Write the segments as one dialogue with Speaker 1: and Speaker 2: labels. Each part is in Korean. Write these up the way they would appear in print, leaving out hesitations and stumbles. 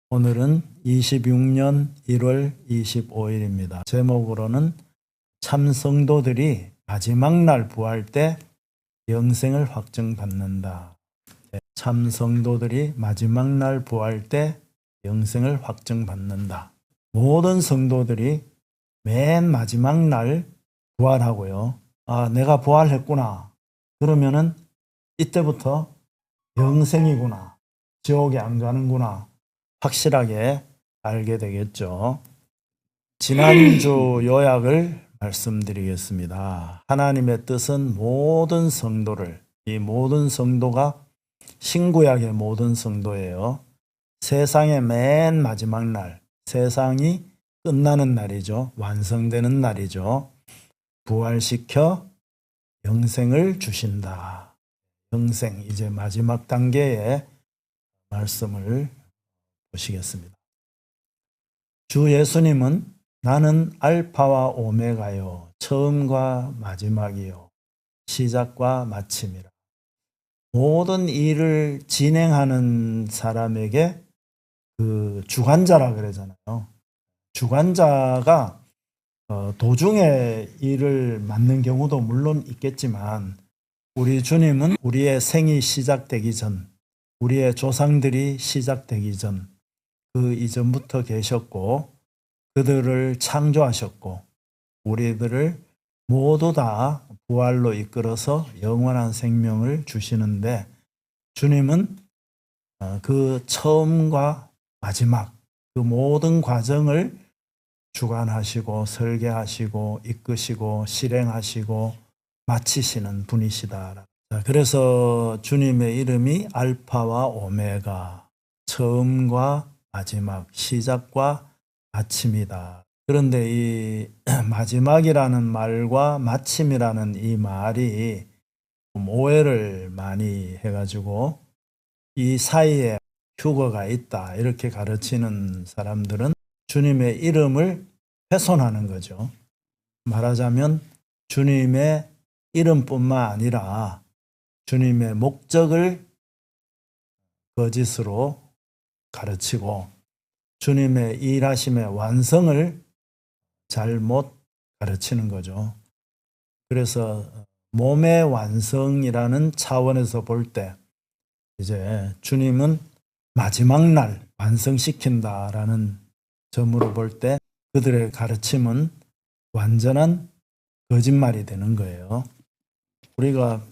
Speaker 1: 오늘은 26년 1월 25일입니다. 제목으로는 참 성도들이 마지막 날 부활 때 영생을 확증받는다. 참 성도들이 마지막 날 부활 때 영생을 확증받는다. 모든 성도들이 맨 마지막 날 부활하고요. 아, 내가 부활했구나. 그러면은 이때부터 영생이구나. 지옥에 안 가는구나. 확실하게 알게 되겠죠. 지난주 요약을 말씀드리겠습니다. 하나님의 뜻은 모든 성도를, 이 모든 성도가 신구약의 모든 성도예요. 세상의 맨 마지막 날, 세상이 끝나는 날이죠. 완성되는 날이죠. 부활시켜 영생을 주신다. 영생, 이제 마지막 단계의 말씀을 보시겠습니다. 주 예수님은 나는 알파와 오메가요, 처음과 마지막이요, 시작과 마침이라. 모든 일을 진행하는 사람에게 그 주관자라 그러잖아요. 주관자가 도중에 일을 맡는 경우도 물론 있겠지만 우리 주님은 우리의 생이 시작되기 전, 우리의 조상들이 시작되기 전, 그 이전부터 계셨고 그들을 창조하셨고 우리들을 모두 다 부활로 이끌어서 영원한 생명을 주시는데 주님은 그 처음과 마지막 그 모든 과정을 주관하시고 설계하시고 이끄시고 실행하시고 마치시는 분이시다. 그래서 주님의 이름이 알파와 오메가, 처음과 마지막, 시작과 마침이다. 그런데 이 마지막이라는 말과 마침이라는 이 말이 좀 오해를 많이 해가지고 이 사이에 휴거가 있다 이렇게 가르치는 사람들은 주님의 이름을 훼손하는 거죠. 말하자면 주님의 이름뿐만 아니라 주님의 목적을 거짓으로 가르치고 주님의 일하심의 완성을 잘못 가르치는 거죠. 그래서 몸의 완성이라는 차원에서 볼 때 이제 주님은 마지막 날 완성시킨다라는 점으로 볼 때 그들의 가르침은 완전한 거짓말이 되는 거예요. 우리가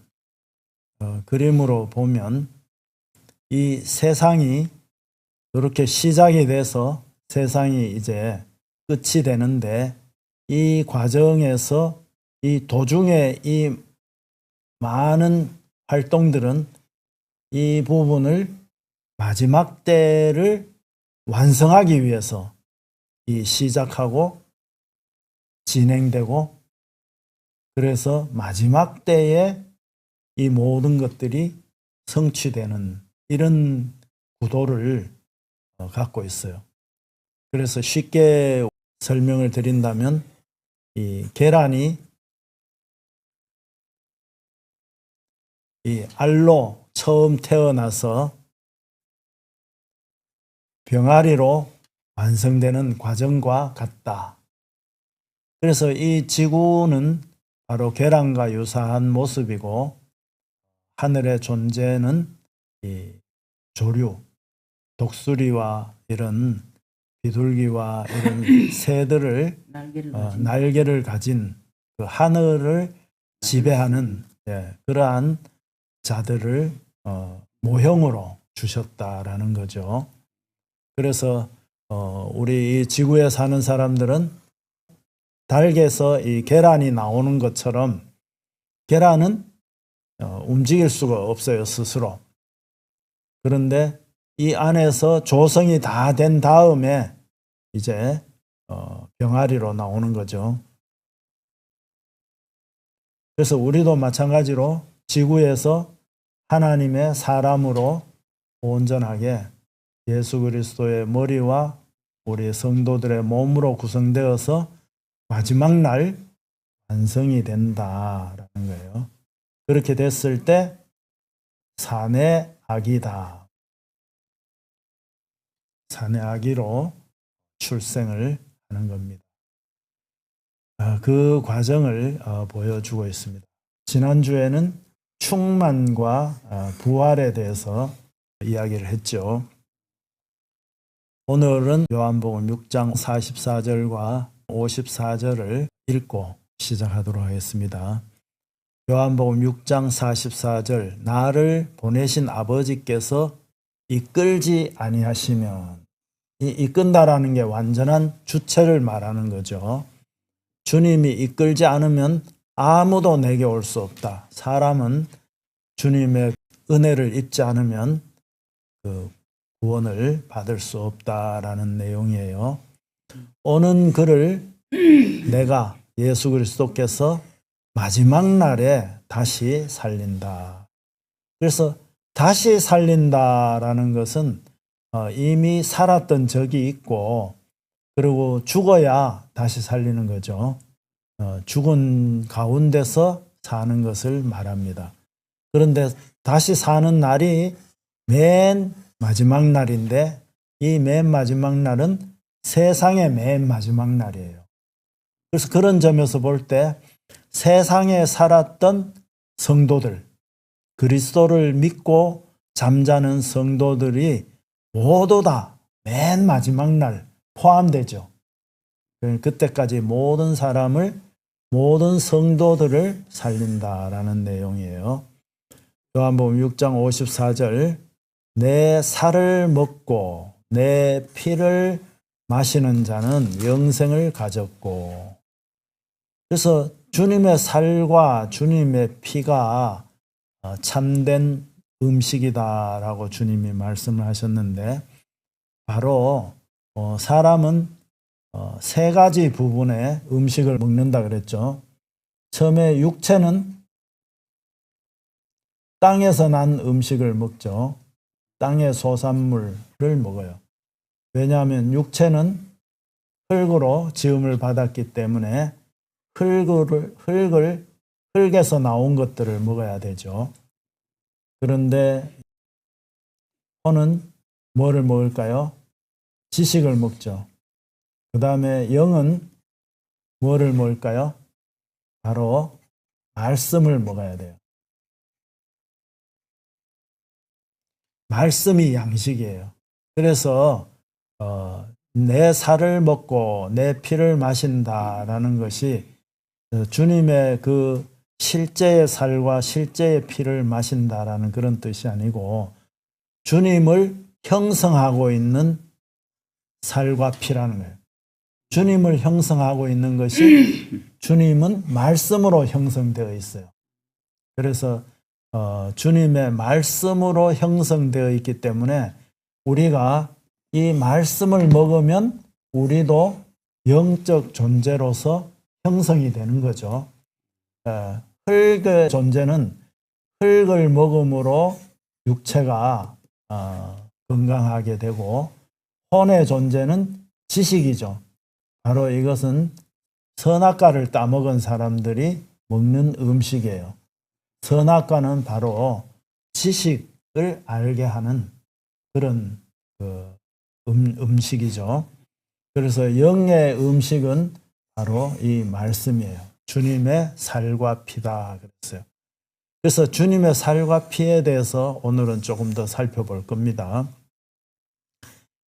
Speaker 1: 그림으로 보면 이 세상이 이렇게 시작이 돼서 세상이 이제 끝이 되는데 이 과정에서 이 도중에 이 많은 활동들은 이 부분을 마지막 때를 완성하기 위해서 이 시작하고 진행되고 그래서 마지막 때에 이 모든 것들이 성취되는 이런 구도를 갖고 있어요. 그래서 쉽게 설명을 드린다면 이 계란이 이 알로 처음 태어나서 병아리로 완성되는 과정과 같다. 그래서 이 지구는 바로 계란과 유사한 모습이고 하늘의 존재는 이 조류, 독수리와 이런 비둘기와 이런 새들을 날개를 가진 그 하늘을 지배하는 그러한 자들을 모형으로 주셨다라는 거죠. 그래서 우리 이 지구에 사는 사람들은 닭에서 이 계란이 나오는 것처럼 계란은 움직일 수가 없어요, 스스로. 그런데 이 안에서 조성이 다 된 다음에 이제 병아리로 나오는 거죠. 그래서 우리도 마찬가지로 지구에서 하나님의 사람으로 온전하게 예수 그리스도의 머리와 우리 성도들의 몸으로 구성되어서 마지막 날 완성이 된다라는 거예요. 그렇게 됐을 때 산의 악이다. 사내 아기로 출생을 하는 겁니다. 그 과정을 보여주고 있습니다. 지난주에는 충만과 부활에 대해서 이야기를 했죠. 오늘은 요한복음 6장 44절과 54절을 읽고 시작하도록 하겠습니다. 요한복음 6장 44절, 나를 보내신 아버지께서 이끌지 아니하시면, 이 이끈다라는 게 완전한 주체를 말하는 거죠. 주님이 이끌지 않으면 아무도 내게 올 수 없다. 사람은 주님의 은혜를 입지 않으면 그 구원을 받을 수 없다라는 내용이에요. 오는 그를 내가, 예수 그리스도께서 마지막 날에 다시 살린다. 그래서 다시 살린다라는 것은 이미 살았던 적이 있고, 그리고 죽어야 다시 살리는 거죠. 죽은 가운데서 사는 것을 말합니다. 그런데 다시 사는 날이 맨 마지막 날인데, 이 맨 마지막 날은 세상의 맨 마지막 날이에요. 그래서 그런 점에서 볼 때 세상에 살았던 성도들, 그리스도를 믿고 잠자는 성도들이 모두 다 맨 마지막 날 포함되죠. 그때까지 모든 사람을, 모든 성도들을 살린다라는 내용이에요. 요한복음 6장 54절, 내 살을 먹고 내 피를 마시는 자는 영생을 가졌고. 그래서 주님의 살과 주님의 피가 참된 음식이다라고 주님이 말씀을 하셨는데, 바로 사람은 세 가지 부분의 음식을 먹는다 그랬죠. 처음에 육체는 땅에서 난 음식을 먹죠. 땅의 소산물을 먹어요. 왜냐하면 육체는 흙으로 지음을 받았기 때문에 흙에서 나온 것들을 먹어야 되죠. 그런데 혼은 뭐를 먹을까요? 지식을 먹죠. 그 다음에 영은 뭐를 먹을까요? 바로 말씀을 먹어야 돼요. 말씀이 양식이에요. 그래서 내 살을 먹고 내 피를 마신다라는 것이 주님의 그 실제의 살과 실제의 피를 마신다라는 그런 뜻이 아니고, 주님을 형성하고 있는 살과 피라는 거예요. 주님을 형성하고 있는 것이, 주님은 말씀으로 형성되어 있어요. 그래서 주님의 말씀으로 형성되어 있기 때문에 우리가 이 말씀을 먹으면 우리도 영적 존재로서 형성이 되는 거죠. 흙의 존재는 흙을 먹음으로 육체가 건강하게 되고, 혼의 존재는 지식이죠. 바로 이것은 선악과를 따먹은 사람들이 먹는 음식이에요. 선악과는 바로 지식을 알게 하는 그런 음식이죠. 그래서 영의 음식은 바로 이 말씀이에요. 주님의 살과 피다 그랬어요. 그래서 주님의 살과 피에 대해서 오늘은 조금 더 살펴볼 겁니다.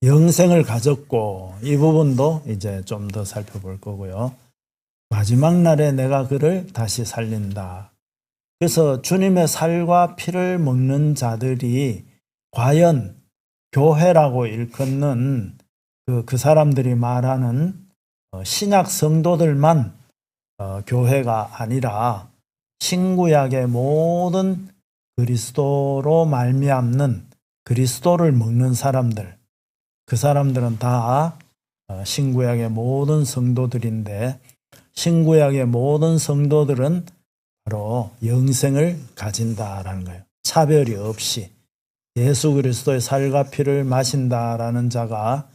Speaker 1: 영생을 가졌고, 이 부분도 이제 좀 더 살펴볼 거고요. 마지막 날에 내가 그를 다시 살린다. 그래서 주님의 살과 피를 먹는 자들이 과연 교회라고 일컫는 그 사람들이 말하는 신약 성도들만 교회가 아니라 신구약의 모든 그리스도로 말미암는, 그리스도를 먹는 사람들, 그 사람들은 다 신구약의 모든 성도들인데, 신구약의 모든 성도들은 바로 영생을 가진다라는 거예요. 차별이 없이 예수 그리스도의 살과 피를 마신다라는 자가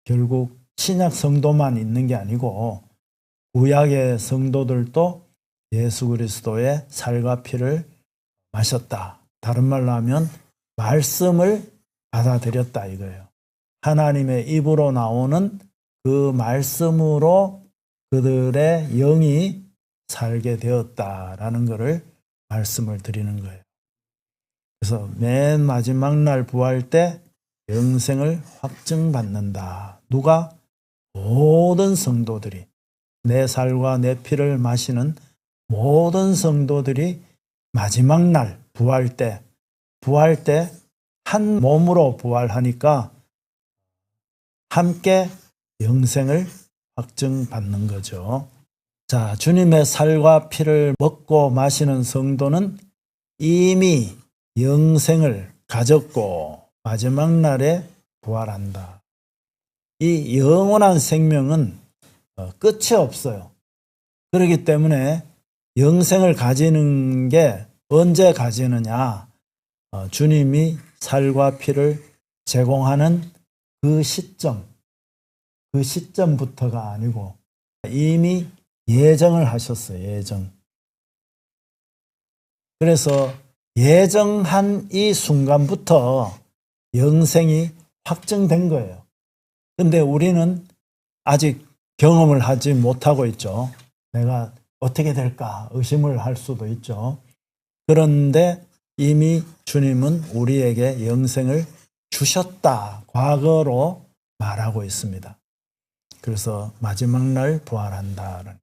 Speaker 1: 결국 신약 성도만 있는 게 아니고, 구약의 성도들도 예수 그리스도의 살과 피를 마셨다. 다른 말로 하면 말씀을 받아들였다 이거예요. 하나님의 입으로 나오는 그 말씀으로 그들의 영이 살게 되었다라는 것을 말씀을 드리는 거예요. 그래서 맨 마지막 날 부활 때 영생을 확증받는다. 누가? 모든 성도들이, 내 살과 내 피를 마시는 모든 성도들이 마지막 날 부활 때 한 몸으로 부활하니까 함께 영생을 확증받는 거죠. 자, 주님의 살과 피를 먹고 마시는 성도는 이미 영생을 가졌고 마지막 날에 부활한다. 이 영원한 생명은 끝이 없어요. 그렇기 때문에 영생을 가지는 게 언제 가지느냐? 주님이 살과 피를 제공하는 그 시점부터가 아니고 이미 예정을 하셨어요. 예정. 그래서 예정한 이 순간부터 영생이 확정된 거예요. 근데 우리는 아직 경험을 하지 못하고 있죠. 내가 어떻게 될까 의심을 할 수도 있죠. 그런데 이미 주님은 우리에게 영생을 주셨다. 과거로 말하고 있습니다. 그래서 마지막 날 부활한다.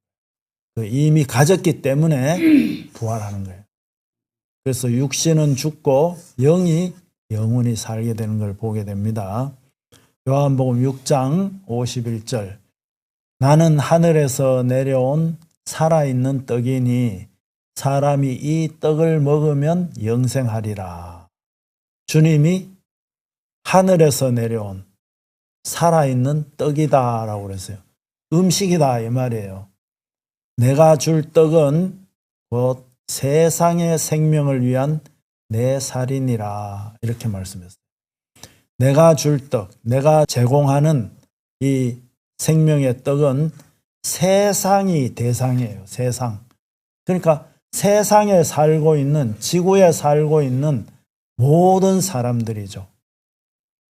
Speaker 1: 이미 가졌기 때문에 부활하는 거예요. 그래서 육신은 죽고 영이 영원히 살게 되는 걸 보게 됩니다. 요한복음 6장 51절. 나는 하늘에서 내려온 살아있는 떡이니 사람이 이 떡을 먹으면 영생하리라. 주님이 하늘에서 내려온 살아있는 떡이다라고 그랬어요. 음식이다 이 말이에요. 내가 줄 떡은 곧 세상의 생명을 위한 내 살이니라 이렇게 말씀했어요. 내가 줄 떡, 내가 제공하는 이 생명의 떡은 세상이 대상이에요. 세상. 그러니까 세상에 살고 있는, 지구에 살고 있는 모든 사람들이죠.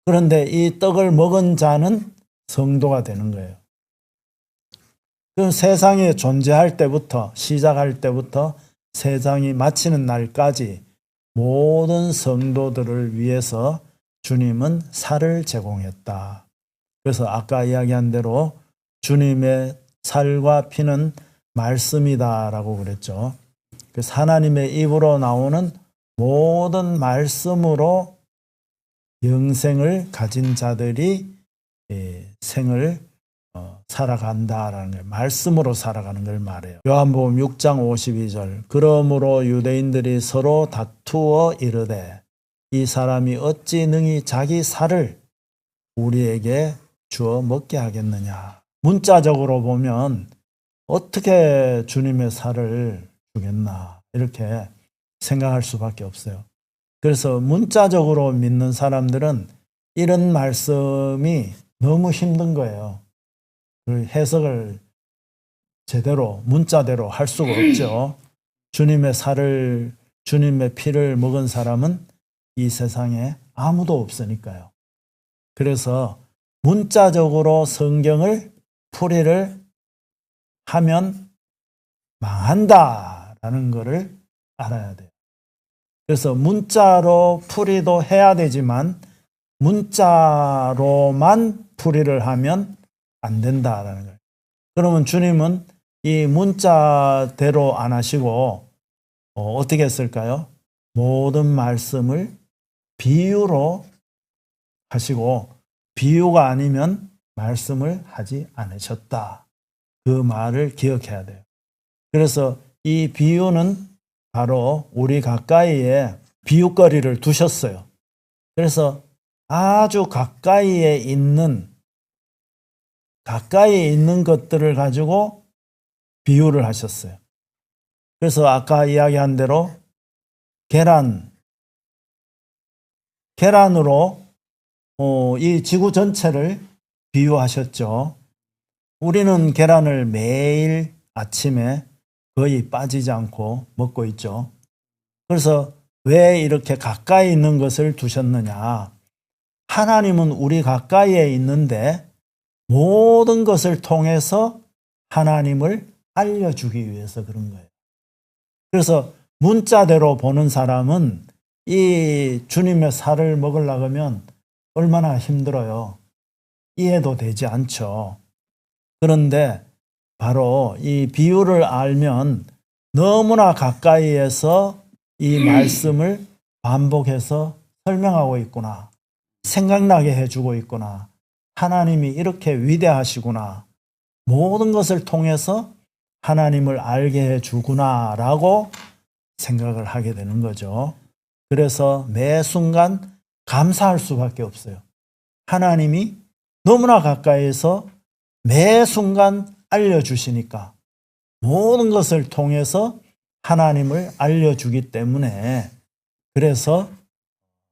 Speaker 1: 그런데 이 떡을 먹은 자는 성도가 되는 거예요. 그 세상에 존재할 때부터, 시작할 때부터 세상이 마치는 날까지 모든 성도들을 위해서 주님은 살을 제공했다. 그래서 아까 이야기한 대로 주님의 살과 피는 말씀이다라고 그랬죠. 그래서 하나님의 입으로 나오는 모든 말씀으로 영생을 가진 자들이 생을 살아간다라는 걸, 말씀으로 살아가는 걸 말해요. 요한복음 6장 52절. 그러므로 유대인들이 서로 다투어 이르되 이 사람이 어찌 능히 자기 살을 우리에게 주어 먹게 하겠느냐. 문자적으로 보면 어떻게 주님의 살을 주겠나 이렇게 생각할 수밖에 없어요. 그래서 문자적으로 믿는 사람들은 이런 말씀이 너무 힘든 거예요. 그 해석을 제대로 문자대로 할 수가 없죠. 주님의 살을, 주님의 피를 먹은 사람은 이 세상에 아무도 없으니까요. 그래서 문자적으로 성경을 풀이를 하면 망한다라는 것을 알아야 돼요. 그래서 문자로 풀이도 해야 되지만 문자로만 풀이를 하면 안 된다라는 거예요. 그러면 주님은 이 문자대로 안 하시고 어떻게 했을까요? 모든 말씀을 비유로 하시고 비유가 아니면 말씀을 하지 않으셨다. 그 말을 기억해야 돼요. 그래서 이 비유는 바로 우리 가까이에 비유거리를 두셨어요. 그래서 아주 가까이에 있는 것들을 가지고 비유를 하셨어요. 그래서 아까 이야기한 대로 계란으로 이 지구 전체를 비유하셨죠. 우리는 계란을 매일 아침에 거의 빠지지 않고 먹고 있죠. 그래서 왜 이렇게 가까이 있는 것을 두셨느냐? 하나님은 우리 가까이에 있는데 모든 것을 통해서 하나님을 알려주기 위해서 그런 거예요. 그래서 문자대로 보는 사람은 이 주님의 살을 먹으려고 하면 얼마나 힘들어요. 이해도 되지 않죠. 그런데 바로 이 비유를 알면 너무나 가까이에서 이 말씀을 반복해서 설명하고 있구나. 생각나게 해주고 있구나. 하나님이 이렇게 위대하시구나. 모든 것을 통해서 하나님을 알게 해주구나 라고 생각을 하게 되는 거죠. 그래서 매 순간 감사할 수밖에 없어요. 하나님이 너무나 가까이에서 매 순간 알려주시니까 모든 것을 통해서 하나님을 알려주기 때문에 그래서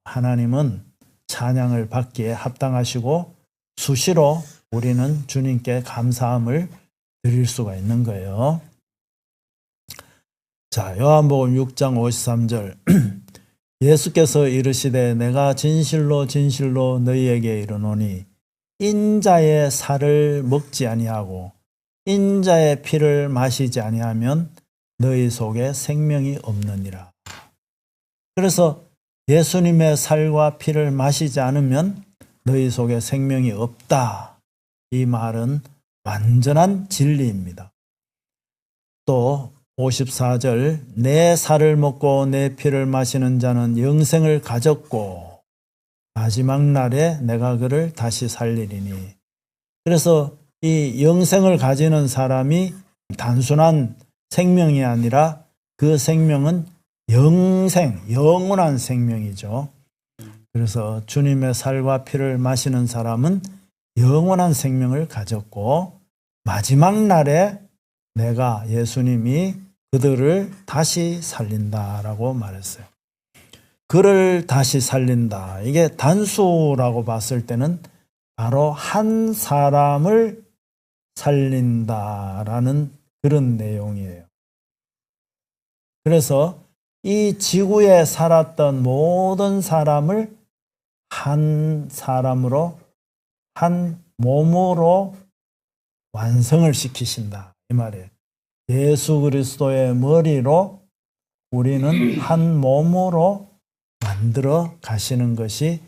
Speaker 1: 하나님은 찬양을 받기에 합당하시고 수시로 우리는 주님께 감사함을 드릴 수가 있는 거예요. 자, 요한복음 6장 53절 예수께서 이르시되 내가 진실로 진실로 너희에게 이르노니 인자의 살을 먹지 아니하고 인자의 피를 마시지 아니하면 너희 속에 생명이 없느니라. 그래서 예수님의 살과 피를 마시지 않으면 너희 속에 생명이 없다. 이 말은 완전한 진리입니다. 또 54절 내 살을 먹고 내 피를 마시는 자는 영생을 가졌고 마지막 날에 내가 그를 다시 살리리니. 그래서 이 영생을 가지는 사람이 단순한 생명이 아니라 그 생명은 영생, 영원한 생명이죠. 그래서 주님의 살과 피를 마시는 사람은 영원한 생명을 가졌고 마지막 날에 내가 예수님이 그들을 다시 살린다라고 말했어요. 그를 다시 살린다. 이게 단수라고 봤을 때는 바로 한 사람을 살린다라는 그런 내용이에요. 그래서 이 지구에 살았던 모든 사람을 한 사람으로, 한 몸으로 완성을 시키신다. 이 말이에요. 예수 그리스도의 머리로 우리는 한 몸으로 만들어 가시는 것이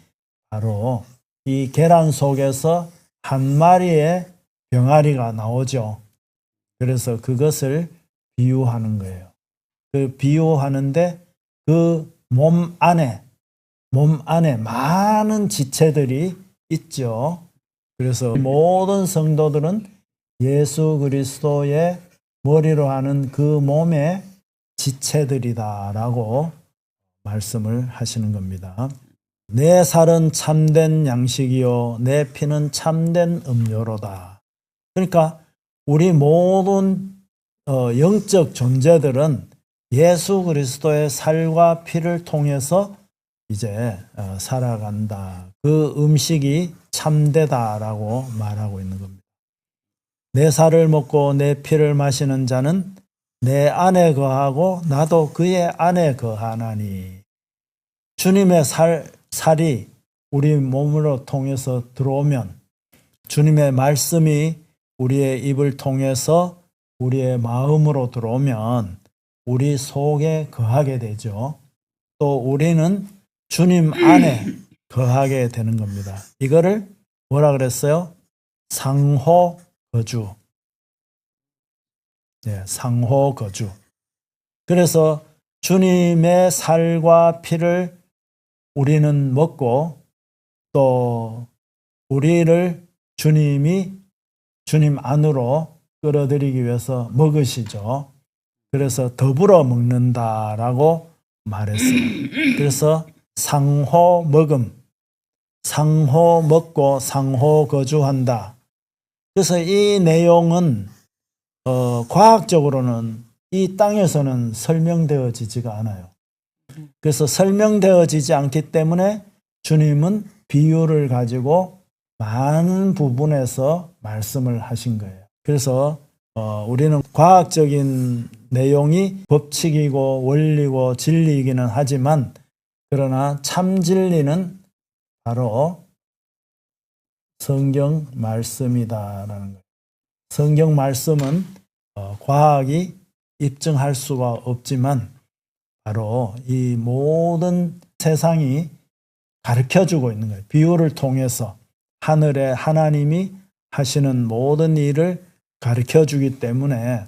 Speaker 1: 바로 이 계란 속에서 한 마리의 병아리가 나오죠. 그래서 그것을 비유하는 거예요. 그 비유하는데 그 몸 안에 많은 지체들이 있죠. 그래서 모든 성도들은 예수 그리스도의 머리로 하는 그 몸의 지체들이다라고 말씀을 하시는 겁니다. 내 살은 참된 양식이요 내 피는 참된 음료로다. 그러니까 우리 모든 영적 존재들은 예수 그리스도의 살과 피를 통해서 이제 살아간다. 그 음식이 참되다라고 말하고 있는 겁니다. 내 살을 먹고 내 피를 마시는 자는 내 안에 거하고 나도 그의 안에 거하나니. 주님의 살이 우리 몸으로 통해서 들어오면 주님의 말씀이 우리의 입을 통해서 우리의 마음으로 들어오면 우리 속에 거하게 되죠. 또 우리는 주님 안에 거하게 되는 겁니다. 이거를 뭐라 그랬어요? 상호 거주. 네, 상호 거주. 그래서 주님의 살과 피를 우리는 먹고 또 우리를 주님이 주님 안으로 끌어들이기 위해서 먹으시죠. 그래서 더불어 먹는다라고 말했어요. 그래서 상호 먹음, 상호 먹고 상호 거주한다. 그래서 이 내용은 과학적으로는 이 땅에서는 설명되어지지가 않아요. 그래서 설명되어지지 않기 때문에 주님은 비유를 가지고 많은 부분에서 말씀을 하신 거예요. 그래서 우리는 과학적인 내용이 법칙이고 원리고 진리이기는 하지만 그러나 참 진리는 바로 성경 말씀이다라는 거예요. 성경 말씀은 과학이 입증할 수가 없지만 바로 이 모든 세상이 가르쳐주고 있는 거예요. 비유를 통해서 하늘에 하나님이 하시는 모든 일을 가르쳐주기 때문에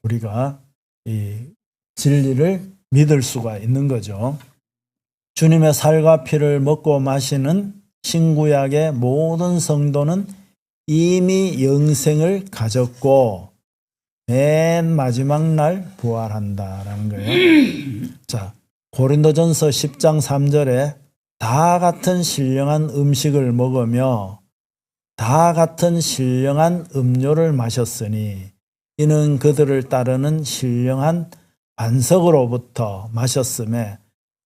Speaker 1: 우리가 이 진리를 믿을 수가 있는 거죠. 주님의 살과 피를 먹고 마시는 신구약의 모든 성도는 이미 영생을 가졌고 맨 마지막 날 부활한다라는 거예요. 자, 고린도전서 10장 3절에 다 같은 신령한 음식을 먹으며 다 같은 신령한 음료를 마셨으니 이는 그들을 따르는 신령한 반석으로부터 마셨음에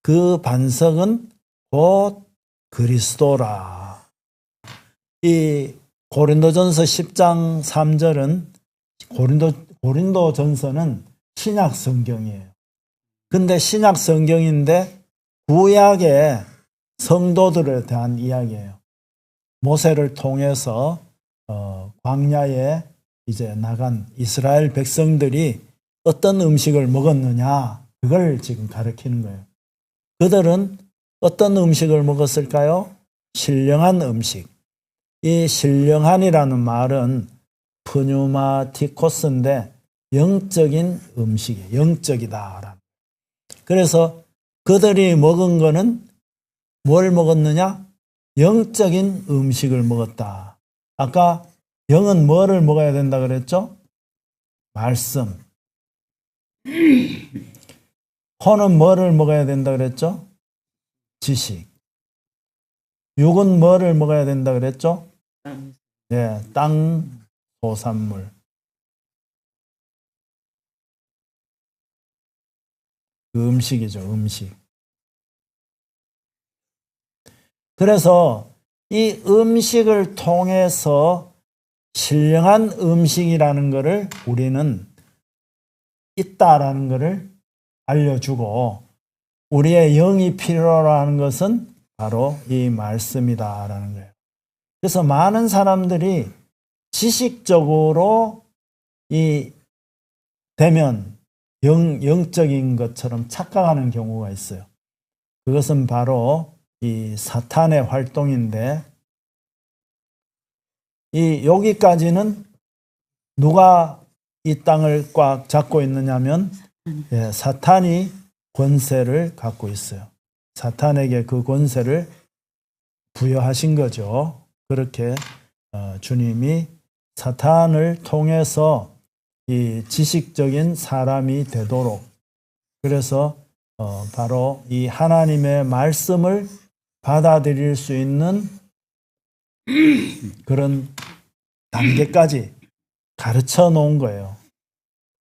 Speaker 1: 그 반석은 곧 그리스도라. 이 고린도전서 10장 3절은 고린도전서는 신약 성경이에요. 근데 신약 성경인데 구약의 성도들에 대한 이야기예요. 모세를 통해서 광야에 이제 나간 이스라엘 백성들이 어떤 음식을 먹었느냐, 그걸 지금 가르치는 거예요. 그들은 어떤 음식을 먹었을까요? 신령한 음식. 이 신령한이라는 말은 프뉴마티코스인데 영적인 음식이에요. 영적이다. 그래서 그들이 먹은 거는 뭘 먹었느냐? 영적인 음식을 먹었다. 아까 영은 뭐를 먹어야 된다 그랬죠? 말씀. 혼은 뭐를 먹어야 된다 그랬죠? 지식. 육은 뭐를 먹어야 된다 그랬죠? 네, 땅, 소산물. 그 음식이죠, 음식. 그래서 이 음식을 통해서 신령한 음식이라는 것을 우리는 있다라는 것을 알려주고 우리의 영이 필요로 하는 것은 바로 이 말씀이다라는 거예요. 그래서 많은 사람들이 지식적으로 되면 영적인 것처럼 착각하는 경우가 있어요. 그것은 바로 이 사탄의 활동인데 여기까지는 누가 이 땅을 꽉 잡고 있느냐면 사탄이 권세를 갖고 있어요. 사탄에게 그 권세를 부여하신 거죠. 그렇게 주님이 사탄을 통해서 이 지식적인 사람이 되도록, 그래서 바로 이 하나님의 말씀을 받아들일 수 있는 그런 단계까지 가르쳐 놓은 거예요.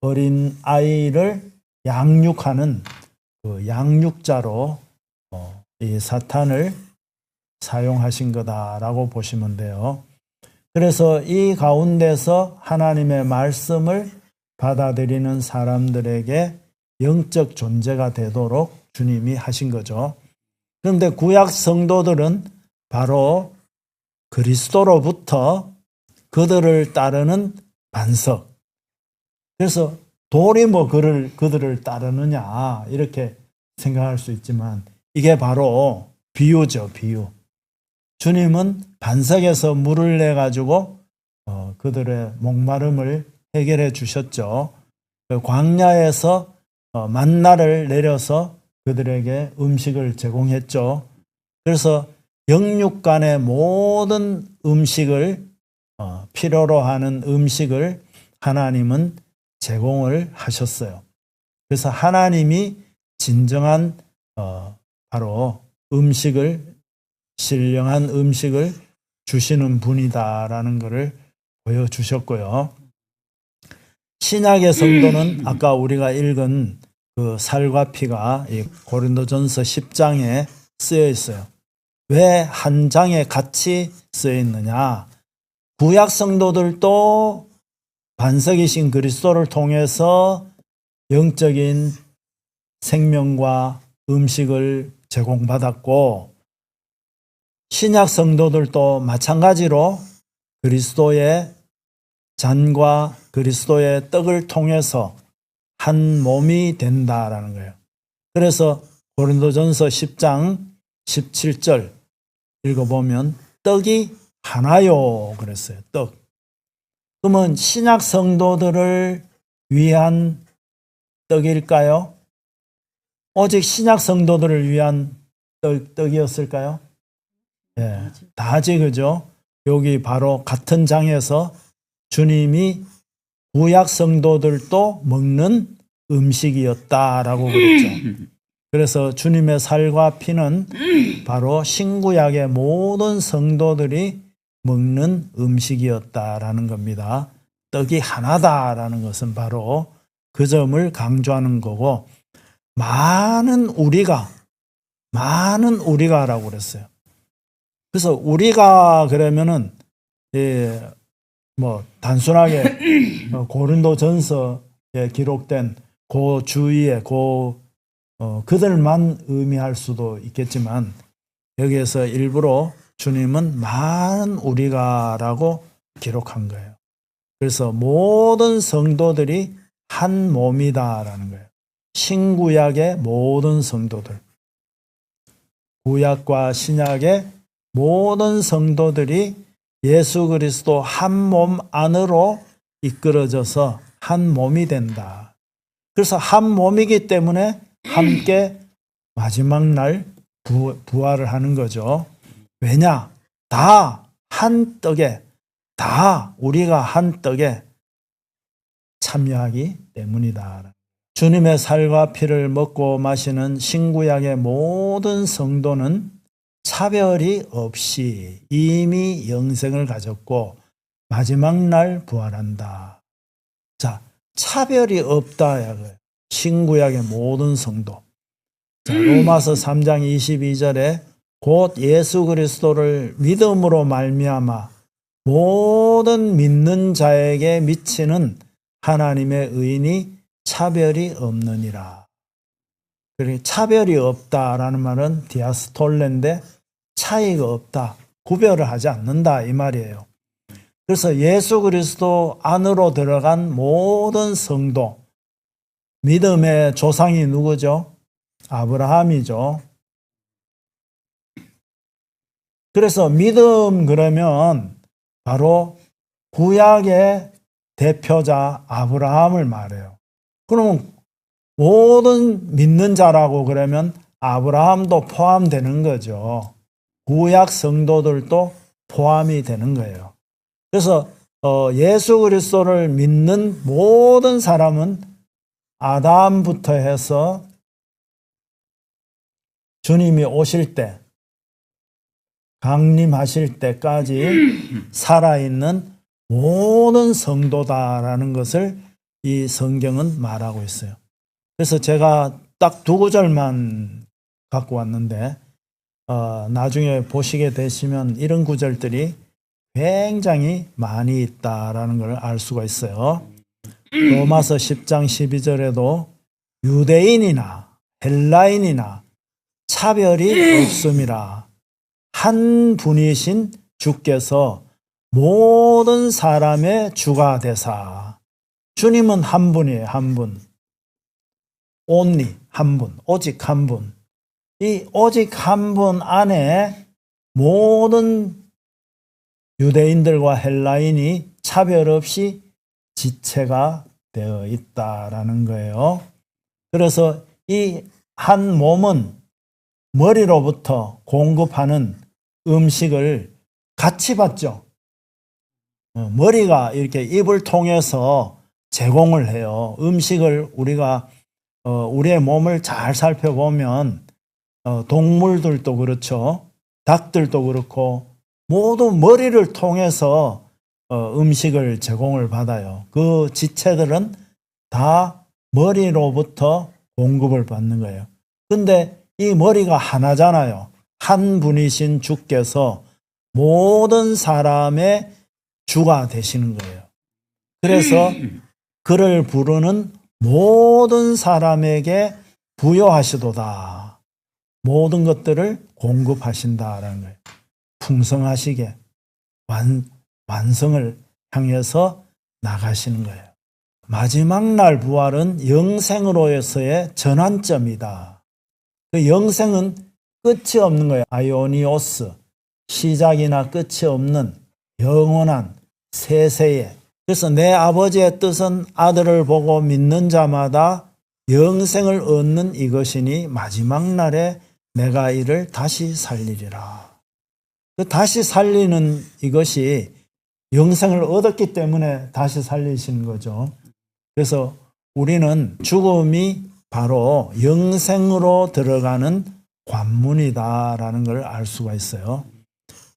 Speaker 1: 어린 아이를 양육하는 그 양육자로 이 사탄을 사용하신 거다라고 보시면 돼요. 그래서 이 가운데서 하나님의 말씀을 받아들이는 사람들에게 영적 존재가 되도록 주님이 하신 거죠. 그런데 구약 성도들은 바로 그리스도로부터 그들을 따르는 반석. 그래서 돌이 뭐 그들을 따르느냐 이렇게 생각할 수 있지만 이게 바로 비유죠, 비유. 주님은 반석에서 물을 내가지고 그들의 목마름을 해결해 주셨죠. 광야에서 만나를 내려서 그들에게 음식을 제공했죠. 그래서 영육간의 모든 음식을 필요로 하는 음식을 하나님은 제공을 하셨어요. 그래서 하나님이 진정한 바로 신령한 음식을 주시는 분이다라는 것을 보여주셨고요. 신약의 성도는 아까 우리가 읽은 그 살과 피가 이 고린도전서 10장에 쓰여 있어요. 왜 한 장에 같이 쓰여 있느냐? 구약 성도들도 반석이신 그리스도를 통해서 영적인 생명과 음식을 제공받았고 신약 성도들도 마찬가지로 그리스도의 잔과 그리스도의 떡을 통해서 한 몸이 된다라는 거예요. 그래서 고린도전서 10장 17절 읽어보면 떡이 하나요 그랬어요. 떡. 그러면 신약 성도들을 위한 떡일까요? 오직 신약 성도들을 위한 떡이었을까요? 예, 다지 그죠? 여기 바로 같은 장에서 주님이 구약 성도들도 먹는 음식이었다라고 그랬죠. 그래서 주님의 살과 피는 바로 신구약의 모든 성도들이 먹는 음식이었다라는 겁니다. 떡이 하나다라는 것은 바로 그 점을 강조하는 거고, 많은 우리가라고 그랬어요. 그래서 우리가 그러면은 단순하게 고린도전서에 기록된 그 주위에 그들만 의미할 수도 있겠지만, 여기에서 일부러 주님은 많은 우리가라고 기록한 거예요. 그래서 모든 성도들이 한 몸이다라는 거예요. 신구약의 모든 성도들, 구약과 신약의 모든 성도들이 예수 그리스도 한 몸 안으로 이끌어져서 한 몸이 된다. 그래서 한 몸이기 때문에 함께 마지막 날 부활을 하는 거죠. 왜냐? 다 한 떡에, 다 우리가 한 떡에 참여하기 때문이다. 주님의 살과 피를 먹고 마시는 신구약의 모든 성도는 차별이 없이 이미 영생을 가졌고 마지막 날 부활한다. 자, 차별이 없다. 신구약의 모든 성도. 자, 로마서 3장 22절에 곧 예수 그리스도를 믿음으로 말미암아 모든 믿는 자에게 미치는 하나님의 의인이 차별이 없느니라. 그러니까 차별이 없다라는 말은 디아스톨레인데 차이가 없다, 구별을 하지 않는다 이 말이에요. 그래서 예수 그리스도 안으로 들어간 모든 성도, 믿음의 조상이 누구죠? 아브라함이죠. 그래서 믿음 그러면 바로 구약의 대표자 아브라함을 말해요. 그러면 모든 믿는 자라고 그러면 아브라함도 포함되는 거죠. 구약 성도들도 포함이 되는 거예요. 그래서 예수 그리스도를 믿는 모든 사람은 아담부터 해서 주님이 오실 때, 강림하실 때까지 살아있는 모든 성도다라는 것을 이 성경은 말하고 있어요. 그래서 제가 딱 두 구절만 갖고 왔는데 나중에 보시게 되시면 이런 구절들이 굉장히 많이 있다라는 걸 알 수가 있어요. 로마서 10장 12절에도 유대인이나 헬라인이나 차별이 없음이라. 한 분이신 주께서 모든 사람의 주가 되사. 주님은 한 분이에요. 한 분. only 한 분. 오직 한 분. 이 오직 한 분 안에 모든 유대인들과 헬라인이 차별 없이 지체가 되어 있다라는 거예요. 그래서 이 한 몸은 머리로부터 공급하는 음식을 같이 받죠. 머리가 이렇게 입을 통해서 제공을 해요. 음식을 우리가 우리의 몸을 잘 살펴보면 동물들도 그렇죠. 닭들도 그렇고 모두 머리를 통해서 음식을 제공을 받아요. 그 지체들은 다 머리로부터 공급을 받는 거예요. 근데 이 머리가 하나잖아요. 한 분이신 주께서 모든 사람의 주가 되시는 거예요. 그래서 그를 부르는 모든 사람에게 부여하시도다. 모든 것들을 공급하신다라는 거예요. 풍성하시게 완성을 향해서 나가시는 거예요. 마지막 날 부활은 영생으로서의 전환점이다. 그 영생은 끝이 없는 거예요. 아이오니오스, 시작이나 끝이 없는 영원한 세세에. 그래서 내 아버지의 뜻은 아들을 보고 믿는 자마다 영생을 얻는 이것이니 마지막 날에 내가 이를 다시 살리리라. 그 다시 살리는 이것이 영생을 얻었기 때문에 다시 살리시는 거죠. 그래서 우리는 죽음이 바로 영생으로 들어가는 관문이다라는 걸 알 수가 있어요.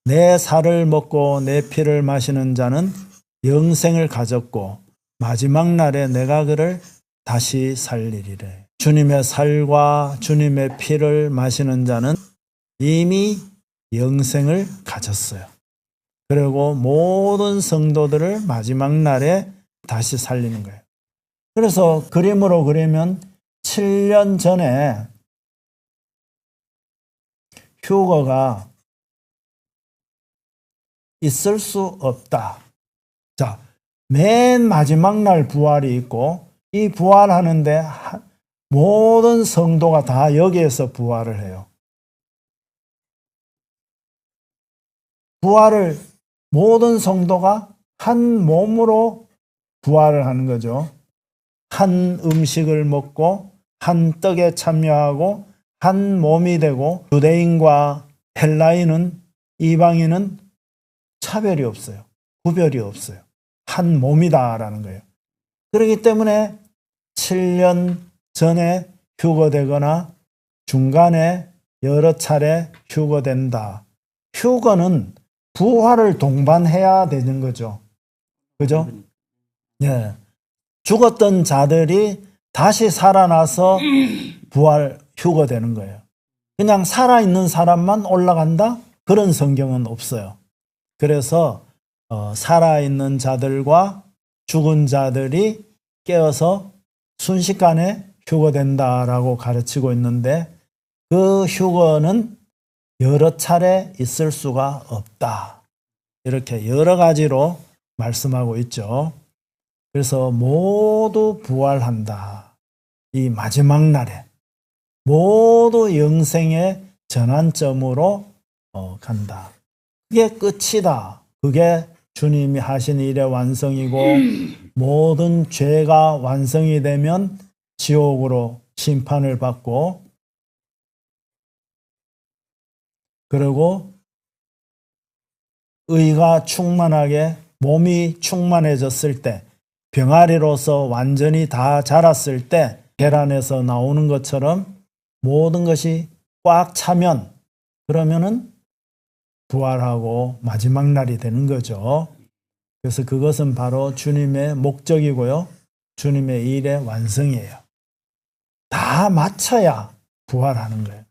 Speaker 1: 내 살을 먹고 내 피를 마시는 자는 영생을 가졌고 마지막 날에 내가 그를 다시 살리리래. 주님의 살과 주님의 피를 마시는 자는 이미 영생을 가졌어요. 그리고 모든 성도들을 마지막 날에 다시 살리는 거예요. 그래서 그림으로 그리면 7년 전에 휴거가 있을 수 없다. 자, 맨 마지막 날 부활이 있고 이 부활하는데 모든 성도가 다 여기에서 부활을 해요. 부활을 모든 성도가 한 몸으로 부활을 하는 거죠. 한 음식을 먹고 한 떡에 참여하고 한 몸이 되고 유대인과 헬라인은 이방인은 차별이 없어요. 구별이 없어요. 한 몸이다라는 거예요. 그렇기 때문에 7년 전에 휴거되거나 중간에 여러 차례 휴거된다. 휴거는 부활을 동반해야 되는 거죠. 그죠? 예. 죽었던 자들이 다시 살아나서 부활 휴거되는 거예요. 그냥 살아있는 사람만 올라간다? 그런 성경은 없어요. 그래서 살아있는 자들과 죽은 자들이 깨어서 순식간에 휴거된다라고 가르치고 있는데 그 휴거는 여러 차례 있을 수가 없다. 이렇게 여러 가지로 말씀하고 있죠. 그래서 모두 부활한다. 이 마지막 날에 모두 영생의 전환점으로 간다. 그게 끝이다. 그게 주님이 하신 일의 완성이고 모든 죄가 완성이 되면 지옥으로 심판을 받고 그리고 의가 충만하게 몸이 충만해졌을 때 병아리로서 완전히 다 자랐을 때 계란에서 나오는 것처럼 모든 것이 꽉 차면 그러면은 부활하고 마지막 날이 되는 거죠. 그래서 그것은 바로 주님의 목적이고요. 주님의 일의 완성이에요. 다 맞춰야 부활하는 거예요.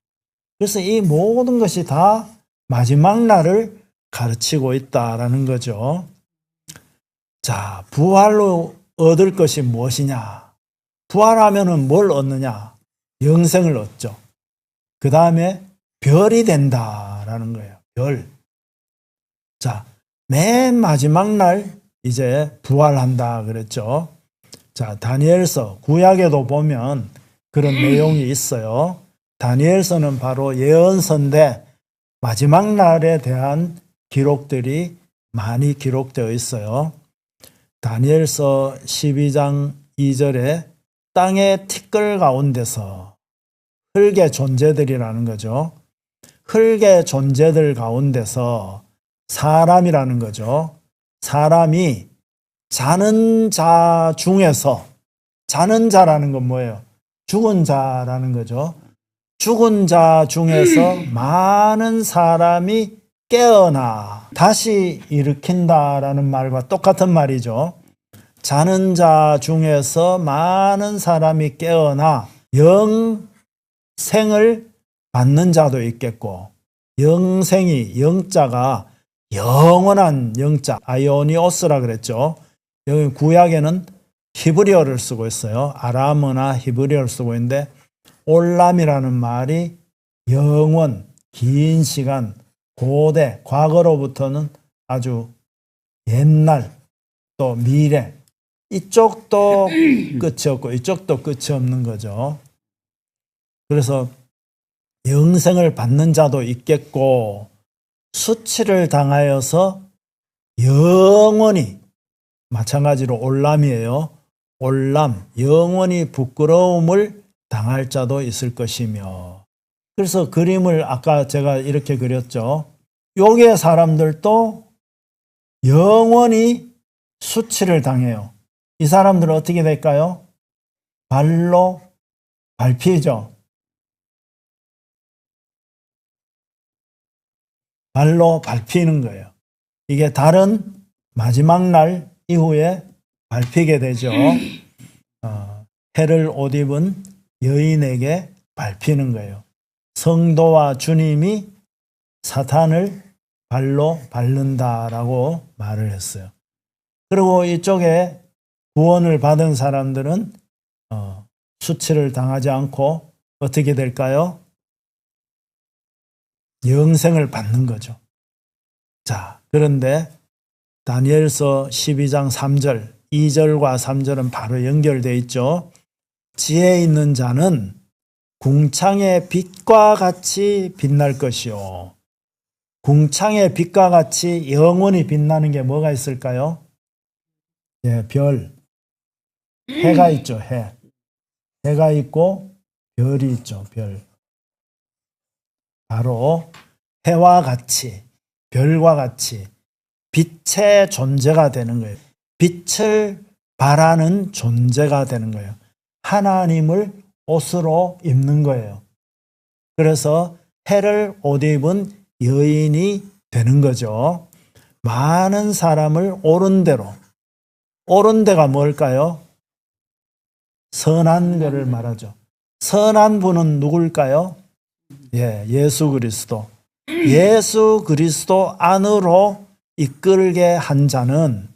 Speaker 1: 그래서 이 모든 것이 다 마지막 날을 가르치고 있다라는 거죠. 자, 부활로 얻을 것이 무엇이냐? 부활하면은 뭘 얻느냐? 영생을 얻죠. 그 다음에 별이 된다라는 거예요. 별. 자, 맨 마지막 날 이제 부활한다 그랬죠. 자, 다니엘서 구약에도 보면 그런 내용이 있어요. 다니엘서는 바로 예언서인데 마지막 날에 대한 기록들이 많이 기록되어 있어요. 다니엘서 12장 2절에 땅의 티끌 가운데서 흙의 존재들이라는 거죠. 흙의 존재들 가운데서 사람이라는 거죠. 사람이 자는 자 중에서 자는 자라는 건 뭐예요? 죽은 자라는 거죠. 죽은 자 중에서 많은 사람이 깨어나 다시 일으킨다라는 말과 똑같은 말이죠. 자는 자 중에서 많은 사람이 깨어나 영생을 받는 자도 있겠고 영생이 영자가 영원한 영자 아이오니오스라 그랬죠. 여기 구약에는 히브리어를 쓰고 있어요. 아람어나 히브리어를 쓰고 있는데 올람이라는 말이 영원, 긴 시간, 고대, 과거로부터는 아주 옛날, 또 미래, 이쪽도 끝이 없고 이쪽도 끝이 없는 거죠. 그래서 영생을 받는 자도 있겠고 수치를 당하여서 영원히, 마찬가지로 올람이에요. 올람, 영원히 부끄러움을 당할 자도 있을 것이며. 그래서 그림을 아까 제가 이렇게 그렸죠. 요게 사람들도 영원히 수치를 당해요. 이 사람들은 어떻게 될까요? 발로 밟히죠. 발로 밟히는 거예요. 이게 다른 마지막 날 이후에 밟히게 되죠. 해를 옷 입은 여인에게 밟히는 거예요. 성도와 주님이 사탄을 발로 밟는다라고 말을 했어요. 그리고 이쪽에 구원을 받은 사람들은 수치를 당하지 않고 어떻게 될까요? 영생을 받는 거죠. 자, 그런데 다니엘서 12장 3절, 2절과 3절은 바로 연결되어 있죠. 지혜 있는 자는 궁창의 빛과 같이 빛날 것이요. 궁창의 빛과 같이 영원히 빛나는 게 뭐가 있을까요? 예, 별. 해가 있죠, 해. 해가 있고 별이 있죠, 별. 바로 해와 같이, 별과 같이 빛의 존재가 되는 거예요. 빛을 발하는 존재가 되는 거예요. 하나님을 옷으로 입는 거예요. 그래서 해를 옷 입은 여인이 되는 거죠. 많은 사람을 옳은 대로, 옳은 데가 뭘까요? 선한 것을 말하죠. 선한 분은 누굴까요? 예, 예수 그리스도. 예수 그리스도 안으로 이끌게 한 자는,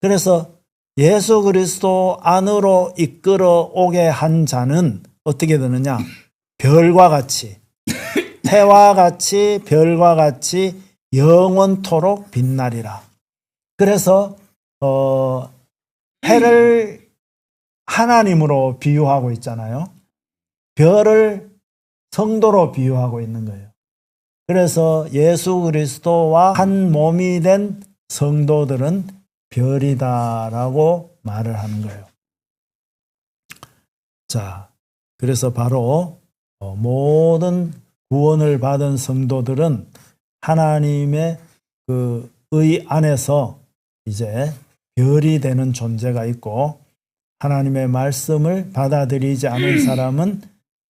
Speaker 1: 그래서 예수 그리스도 안으로 이끌어 오게 한 자는 어떻게 되느냐? 별과 같이, 해와 같이, 별과 같이 영원토록 빛나리라. 그래서 해를 하나님으로 비유하고 있잖아요. 별을 성도로 비유하고 있는 거예요. 그래서 예수 그리스도와 한 몸이 된 성도들은 별이다라고 말을 하는 거예요. 자, 그래서 바로 모든 구원을 받은 성도들은 하나님의 그 의 안에서 이제 별이 되는 존재가 있고, 하나님의 말씀을 받아들이지 않은 사람은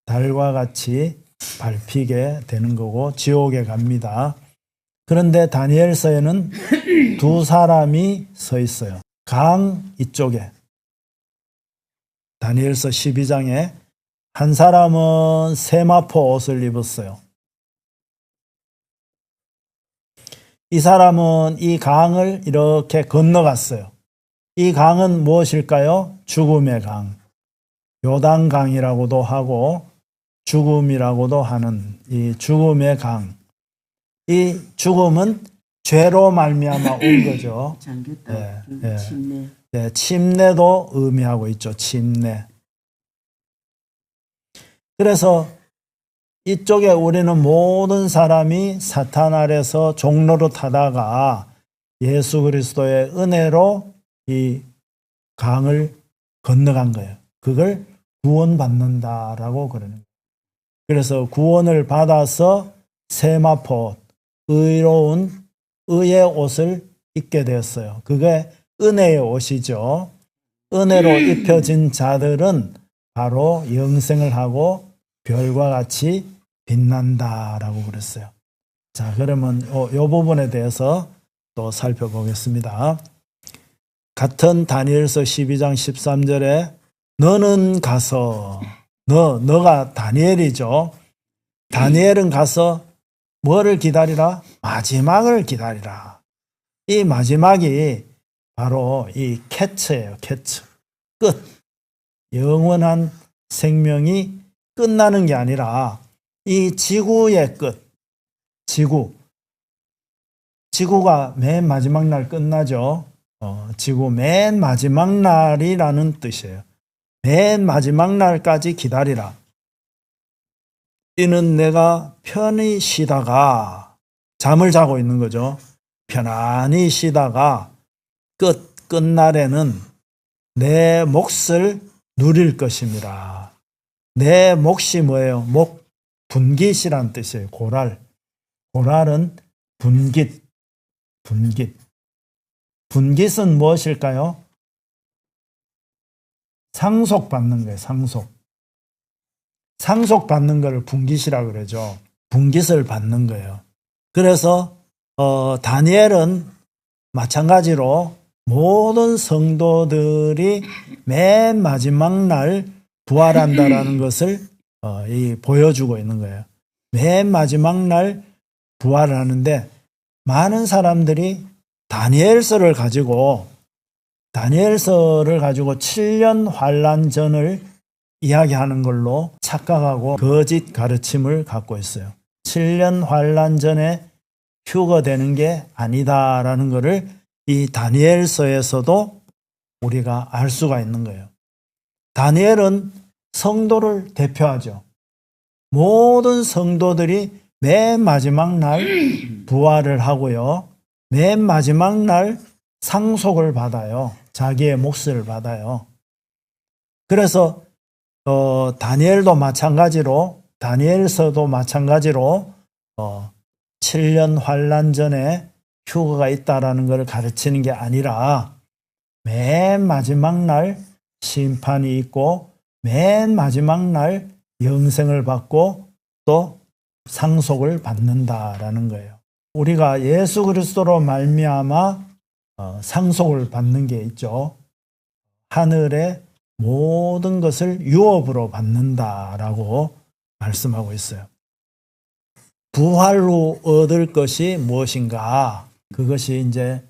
Speaker 1: 달과 같이 밟히게 되는 거고 지옥에 갑니다. 그런데 다니엘서에는 두 사람이 서 있어요. 강 이쪽에, 다니엘서 12장에 한 사람은 세마포 옷을 입었어요. 이 사람은 이 강을 이렇게 건너갔어요. 이 강은 무엇일까요? 죽음의 강. 요단강이라고도 하고 죽음이라고도 하는 이 죽음의 강. 이 죽음은 죄로 말미암아 온 거죠.
Speaker 2: 잠겼다.
Speaker 1: 예,
Speaker 2: 침례.
Speaker 1: 예, 침례도 의미하고 있죠. 침례. 그래서 이쪽에 우리는 모든 사람이 사탄 아래서 종로로 타다가 예수 그리스도의 은혜로 이 강을 건너간 거예요. 그걸 구원받는다라고 그러는 거예요. 그래서 구원을 받아서 세마포, 의로운 의의 옷을 입게 되었어요. 그게 은혜의 옷이죠. 은혜로 입혀진 자들은 바로 영생을 하고 별과 같이 빛난다라고 그랬어요. 자, 그러면 이 부분에 대해서 또 살펴보겠습니다. 같은 다니엘서 12장 13절에 너는 가서, 너가 다니엘이죠. 다니엘은 가서 뭐를 기다리라? 마지막을 기다리라. 이 마지막이 바로 이 캐츠예요. 캐츠. 끝. 영원한 생명이 끝나는 게 아니라 이 지구의 끝. 지구. 지구가 맨 마지막 날 끝나죠. 지구 맨 마지막 날이라는 뜻이에요. 맨 마지막 날까지 기다리라. 이는 내가 편히 쉬다가 잠을 자고 있는 거죠. 편안히 쉬다가 끝날에는 내 몫을 누릴 것입니다. 내 몫이 뭐예요? 분깃이란 뜻이에요. 고랄은 분깃. 분깃은 무엇일까요? 상속받는 거예요. 상속받는 걸 분깃이라고 그러죠. 분깃을 받는 거예요. 그래서 다니엘은 마찬가지로 모든 성도들이 맨 마지막 날 부활한다라는 것을 보여주고 있는 거예요. 맨 마지막 날 부활하는데 많은 사람들이 다니엘서를 가지고 7년 환란전을 이야기하는 걸로 착각하고 거짓 가르침을 갖고 있어요. 7년 환란전에 휴거되는 게 아니다라는 것을 이 다니엘서에서도 우리가 알 수가 있는 거예요. 다니엘은 성도를 대표하죠. 모든 성도들이 맨 마지막 날 부활을 하고요. 맨 마지막 날 상속을 받아요. 자기의 몫을 받아요. 그래서 다니엘서도 마찬가지로 7년 환란 전에 휴거가 있다라는 것을 가르치는 게 아니라 맨 마지막 날 심판이 있고 맨 마지막 날 영생을 받고 또 상속을 받는다라는 거예요. 우리가 예수 그리스도로 말미암아 상속을 받는 게 있죠. 하늘의 모든 것을 유업으로 받는다라고 말씀하고 있어요. 부활로 얻을 것이 무엇인가? 그것이 이제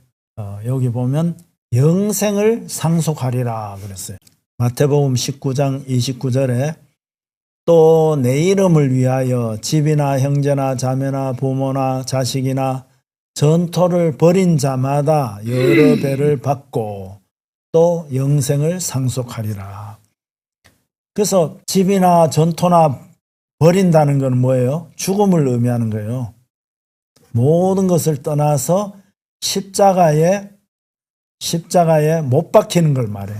Speaker 1: 여기 보면 영생을 상속하리라 그랬어요. 마태복음 19장 29절에 또 내 이름을 위하여 집이나 형제나 자매나 부모나 자식이나 전토를 벌인 자마다 여러 배를 받고 또 영생을 상속하리라. 그래서 집이나 전토나 버린다는 건 뭐예요? 죽음을 의미하는 거예요. 모든 것을 떠나서 십자가에 못 박히는 걸 말해.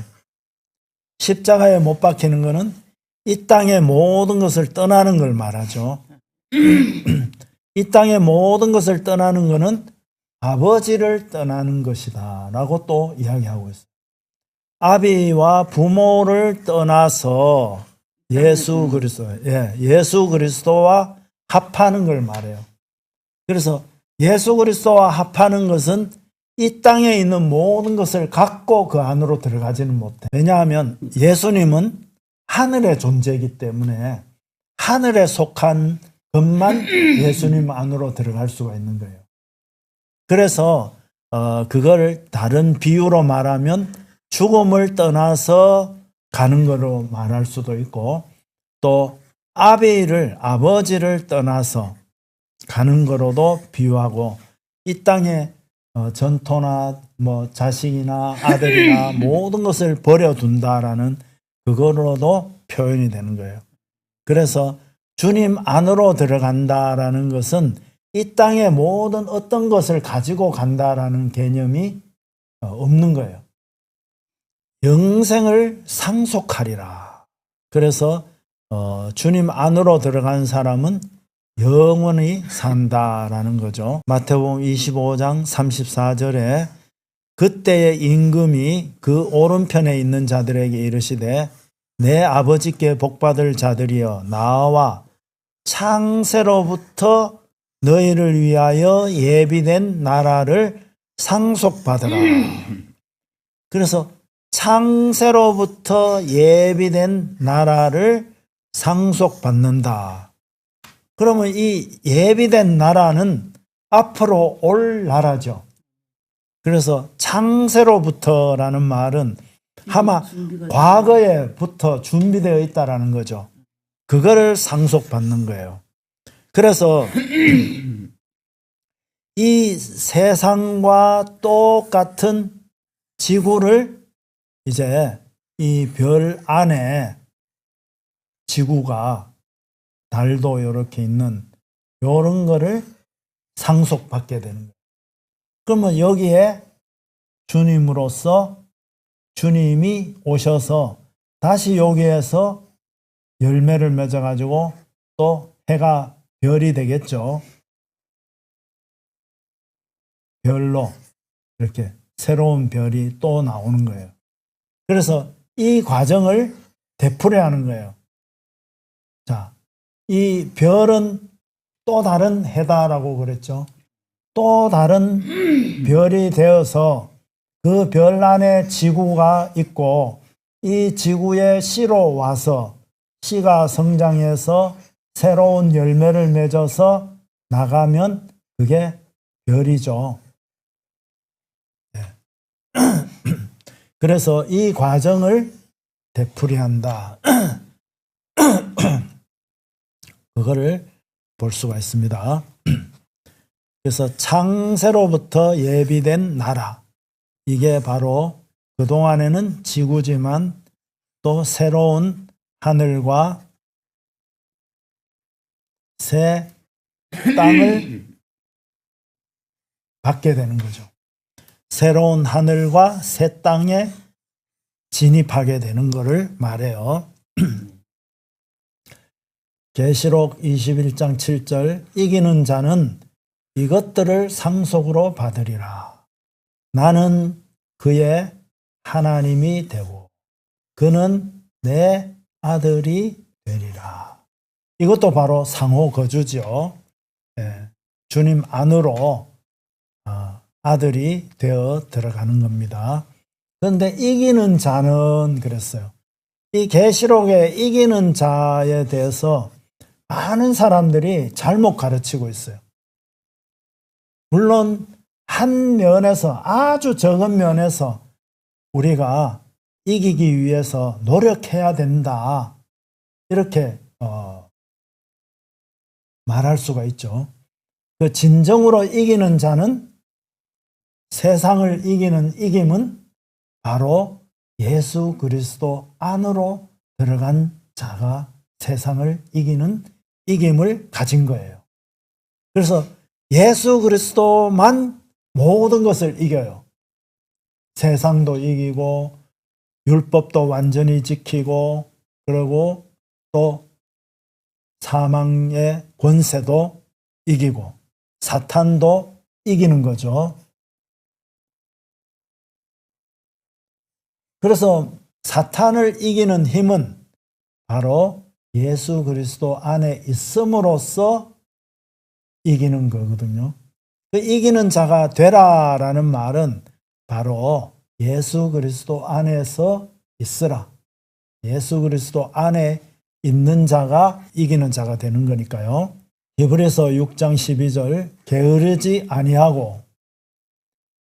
Speaker 1: 십자가에 못 박히는 것은 이 땅의 모든 것을 떠나는 걸 말하죠. 이 땅의 모든 것을 떠나는 것은 아버지를 떠나는 것이다 라고 또 이야기하고 있어요. 아비와 부모를 떠나서 예수 그리스도와 합하는 걸 말해요. 그래서 예수 그리스도와 합하는 것은 이 땅에 있는 모든 것을 갖고 그 안으로 들어가지는 못해. 왜냐하면 예수님은 하늘의 존재이기 때문에 하늘에 속한 것만 예수님 안으로 들어갈 수가 있는 거예요. 그래서 그걸 다른 비유로 말하면 죽음을 떠나서 가는 거로 말할 수도 있고 또 아버지를 떠나서 가는 거로도 비유하고 이 땅에 전토나 자식이나 아들이나 모든 것을 버려둔다라는 그거로도 표현이 되는 거예요. 그래서 주님 안으로 들어간다라는 것은 이 땅의 모든 어떤 것을 가지고 간다라는 개념이 없는 거예요. 영생을 상속하리라. 그래서 주님 안으로 들어간 사람은 영원히 산다라는 거죠. 마태복음 25장 34절에 그때의 임금이 그 오른편에 있는 자들에게 이르시되 내 아버지께 복받을 자들이여 나와 창세로부터 너희를 위하여 예비된 나라를 상속받으라. 그래서 창세로부터 예비된 나라를 상속받는다. 그러면 이 예비된 나라는 앞으로 올 나라죠. 그래서 창세로부터라는 말은 아마 과거에부터 준비되어 있다라는 거죠. 그거를 상속받는 거예요. 그래서 이 세상과 똑같은 지구를 이제 이 별 안에 지구가 달도 이렇게 있는 이런 거를 상속받게 되는 거예요. 그러면 여기에 주님으로서 주님이 오셔서 다시 여기에서 열매를 맺어가지고 또 해가 별이 되겠죠. 별로 이렇게 새로운 별이 또 나오는 거예요. 그래서 이 과정을 되풀이하는 거예요. 자, 이 별은 또 다른 해다라고 그랬죠. 또 다른 별이 되어서 그 별 안에 지구가 있고 이 지구의 씨로 와서 씨가 성장해서 새로운 열매를 맺어서 나가면 그게 별이죠. 네. 그래서 이 과정을 되풀이한다. 그거를 볼 수가 있습니다. 그래서 창세로부터 예비된 나라. 이게 바로 그동안에는 지구지만 또 새로운 하늘과 새 땅을 받게 되는 거죠. 새로운 하늘과 새 땅에 진입하게 되는 것을 말해요. 계시록 21장 7절 이기는 자는 이것들을 상속으로 받으리라. 나는 그의 하나님이 되고 그는 내 아들이 되리라. 이것도 바로 상호 거주죠. 네. 주님 안으로 아들이 되어 들어가는 겁니다. 그런데 이기는 자는 그랬어요. 이 계시록에 이기는 자에 대해서 많은 사람들이 잘못 가르치고 있어요. 물론 한 면에서 아주 적은 면에서 우리가 이기기 위해서 노력해야 된다. 이렇게 말할 수가 있죠. 그 진정으로 이기는 자는 세상을 이기는 이김은 바로 예수 그리스도 안으로 들어간 자가 세상을 이기는 이김을 가진 거예요. 그래서 예수 그리스도만 모든 것을 이겨요. 세상도 이기고 율법도 완전히 지키고 그리고 또 사망의 권세도 이기고 사탄도 이기는 거죠. 그래서 사탄을 이기는 힘은 바로 예수 그리스도 안에 있음으로써 이기는 거거든요. 그 이기는 자가 되라라는 말은 바로 예수 그리스도 안에서 있으라. 예수 그리스도 안에 있는 자가 이기는 자가 되는 거니까요. 히브리서 6장 12절 게으르지 아니하고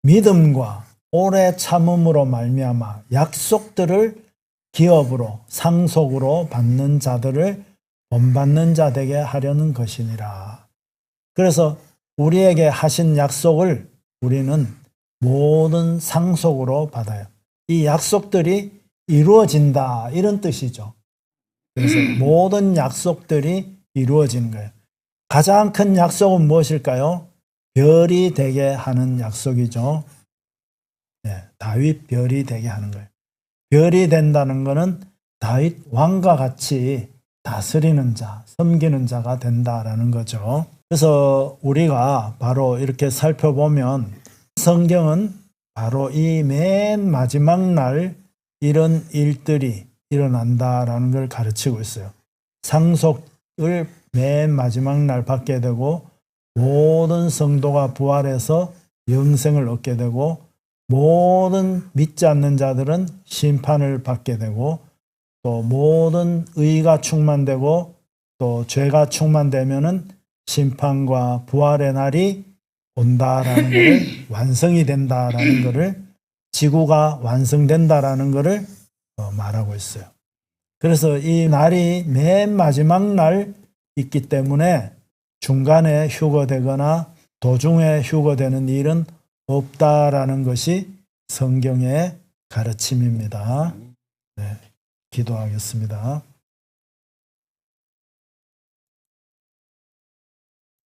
Speaker 1: 믿음과 오래 참음으로 말미암아 약속들을 기업으로 상속으로 받는 자들을 본받는 자 되게 하려는 것이니라. 그래서 우리에게 하신 약속을 우리는 모든 상속으로 받아요. 이 약속들이 이루어진다 이런 뜻이죠. 그래서 모든 약속들이 이루어지는 거예요. 가장 큰 약속은 무엇일까요? 별이 되게 하는 약속이죠. 네, 다윗 별이 되게 하는 거예요. 별이 된다는 것은 다윗 왕과 같이 다스리는 자, 섬기는 자가 된다라는 거죠. 그래서 우리가 바로 이렇게 살펴보면 성경은 바로 이 맨 마지막 날 이런 일들이 일어난다라는 걸 가르치고 있어요. 상속을 맨 마지막 날 받게 되고 모든 성도가 부활해서 영생을 얻게 되고 모든 믿지 않는 자들은 심판을 받게 되고 또 모든 의가 충만되고 또 죄가 충만되면은 심판과 부활의 날이 온다라는 것을 완성이 된다라는 것을 지구가 완성된다라는 것을 말하고 있어요. 그래서 이 날이 맨 마지막 날 있기 때문에 중간에 휴거되거나 도중에 휴거되는 일은 없다라는 것이 성경의 가르침입니다. 네, 기도하겠습니다.